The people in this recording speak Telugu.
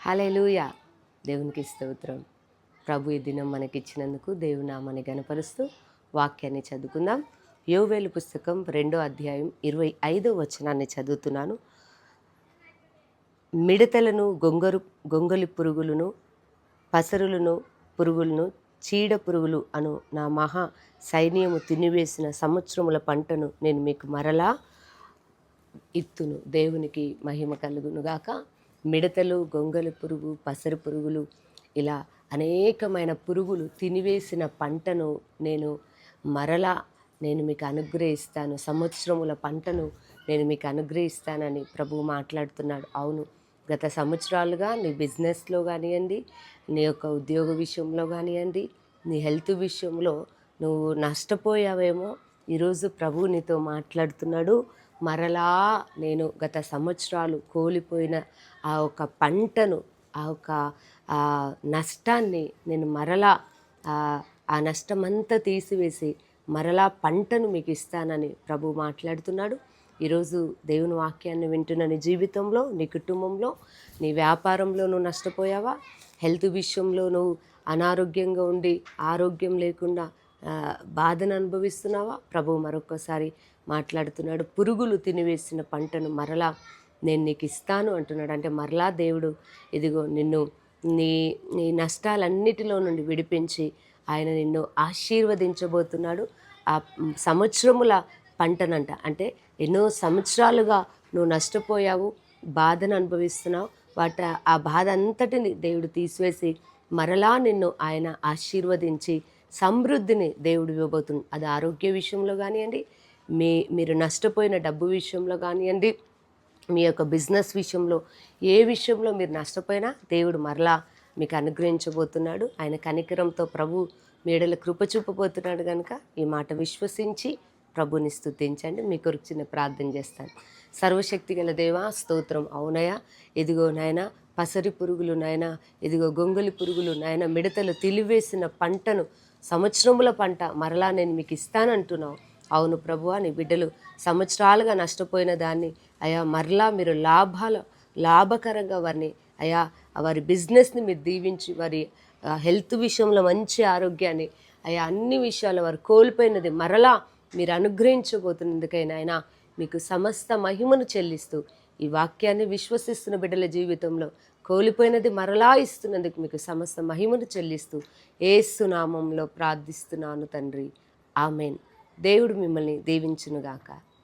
హల్లెలూయా. దేవునికి స్తోత్రం. ప్రభు ఈ దినం మనకిచ్చినందుకు దేవుని నామాన్ని గనపరుస్తూ వాక్యాన్ని చదువుకుందాం. యోవేలు పుస్తకం 2వ అధ్యాయం 25వ వచనాన్ని చదువుతున్నాను. మిడతలను గొంగలి పురుగులను పసరులను పురుగులను చీడ పురుగులు అను నా మహా సైన్యము తినివేసిన సంవత్సరముల పంటను నేను మీకు మరలా ఇత్తును. దేవునికి మహిమ కలుగునుగాక. మిడతలు, గొంగలి పురుగు, పసరు పురుగులు, ఇలా అనేకమైన పురుగులు తినివేసిన పంటను నేను మీకు అనుగ్రహిస్తాను. సంవత్సరముల పంటను నేను మీకు అనుగ్రహిస్తానని ప్రభువు మాట్లాడుతున్నాడు. అవును, గత సంవత్సరాలుగా నీ బిజినెస్లో కానివ్వండి, నీ యొక్క ఉద్యోగ విషయంలో కానివ్వండి, నీ హెల్త్ విషయంలో నువ్వు నష్టపోయావేమో. ఈరోజు ప్రభువు నీతో మాట్లాడుతున్నాడు. మరలా నేను గత సంవత్సరాలు కోల్పోయిన ఆ ఒక పంటను, ఆ ఒక నష్టాన్ని నేను మరలా ఆ నష్టమంతా తీసివేసి మరలా పంటను మీకు ఇస్తానని ప్రభు మాట్లాడుతున్నాడు. ఈరోజు దేవుని వాక్యాన్ని వింటున్న నీ జీవితంలో, నీ కుటుంబంలో, నీ వ్యాపారంలో నువ్వు నష్టపోయావా? హెల్త్ విషయంలో నువ్వు అనారోగ్యంగా ఉండి ఆరోగ్యం లేకుండా బాధను అనుభవిస్తున్నావా? ప్రభు మరొకసారి మాట్లాడుతున్నాడు. పురుగులు తినివేసిన పంటను మరలా నేను నీకు ఇస్తాను అంటున్నాడు. అంటే మరలా దేవుడు ఇదిగో నిన్ను నీ నష్టాలన్నిటిలో నుండి విడిపించి ఆయన నిన్ను ఆశీర్వదించబోతున్నాడు. ఆ సంవత్సరముల పంటనంట, అంటే ఎన్నో సంవత్సరాలుగా నువ్వు నష్టపోయావు, బాధను అనుభవిస్తున్నావు. ఆ బాధ అంతటిని దేవుడు తీసివేసి మరలా నిన్ను ఆయన ఆశీర్వదించి సమృద్ధిని దేవుడు ఇవ్వబోతుంది. అది ఆరోగ్య విషయంలో కానివ్వండి, మీరు నష్టపోయిన డబ్బు విషయంలో కానివ్వండి, మీ యొక్క బిజినెస్ విషయంలో, ఏ విషయంలో మీరు నష్టపోయినా దేవుడు మరలా మీకు అనుగ్రహించబోతున్నాడు. ఆయన కనికరంతో ప్రభు మేడల కృప చూపబోతున్నాడు. కనుక ఈ మాట విశ్వసించి ప్రభుని స్తుతించండి. మీ కొరకు చిన్న ప్రార్థన చేస్తాను. సర్వశక్తి గల దేవా, స్తోత్రం. అవునయ్య, ఇదిగో నాయన పసరి పురుగులు నాయన, ఇదిగో గొంగలి పురుగులు నాయన, మిడతలు తిలివేసిన పంటను, సంవత్సరముల పంట మరలా నేను మీకు ఇస్తానంటున్నావు. అవును ప్రభువా, నీ బిడ్డలు సంవత్సరాలుగా నష్టపోయిన దాన్ని అయా మరలా మీరు లాభకరంగా వారి బిజినెస్ని మీరు దీవించి, వారి హెల్త్ విషయంలో మంచి ఆరోగ్యాన్ని, అన్ని విషయాలు వారు కోల్పోయినది మరలా మీరు అనుగ్రహించబోతున్నందుకైనా ఆయన మీకు సమస్త మహిమను చెల్లిస్తూ, ఈ వాక్యాన్ని విశ్వసిస్తున్న బిడ్డల జీవితంలో కోల్పోయినది మరలా ఇస్తున్నందుకు మీకు సమస్త మహిమను చెల్లిస్తూ యేసు నామంలో ప్రార్థిస్తున్నాను తండ్రి. ఆమెన్. దేవుడు మిమ్మల్ని దీవించునుగాక.